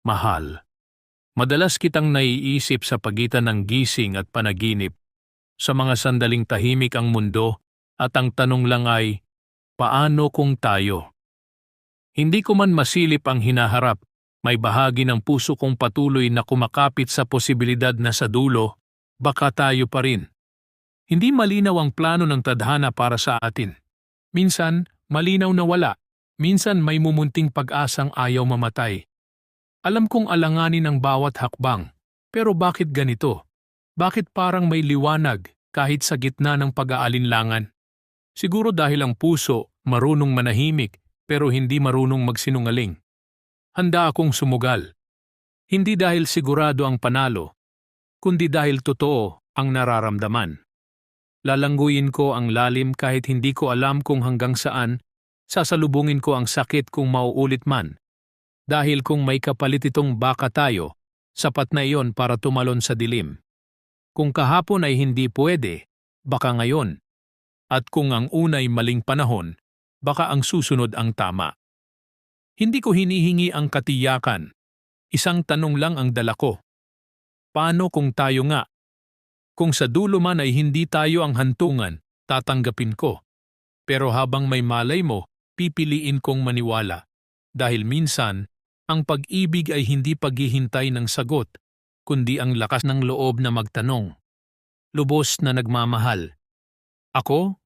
Mahal. Madalas kitang naiisip sa pagitan ng gising at panaginip. Sa mga sandaling tahimik ang mundo at ang tanong lang ay, paano kung tayo? Hindi ko man masilip ang hinaharap, may bahagi ng puso kong patuloy na kumakapit sa posibilidad na sa dulo, baka tayo pa rin. Hindi malinaw ang plano ng tadhana para sa atin. Minsan, malinaw na wala. Minsan may mumunting pag-asang ayaw mamatay. Alam kong alanganin ang bawat hakbang, pero bakit ganito? Bakit parang may liwanag kahit sa gitna ng pag-aalinlangan? Siguro dahil ang puso marunong manahimik pero hindi marunong magsinungaling. Handa akong sumugal. Hindi dahil sigurado ang panalo, kundi dahil totoo ang nararamdaman. Lalangguyin ko ang lalim kahit hindi ko alam kung hanggang saan, sasalubungin ko ang sakit kung mauulit man. Dahil kung may kapalit itong baka tayo, sapat na iyon para tumalon sa dilim. Kung kahapon ay hindi pwede, baka ngayon. At kung ang unay maling panahon, baka ang susunod ang tama. Hindi ko hinihingi ang katiyakan. Isang tanong lang ang dala ko. Paano kung tayo nga? Kung sa dulo man ay hindi tayo ang hantungan, tatanggapin ko. Pero habang may malay mo, pipiliin kong maniwala. Dahil minsan, ang pag-ibig ay hindi paghihintay ng sagot, kundi ang lakas ng loob na magtanong. Lubos na nagmamahal. Ako,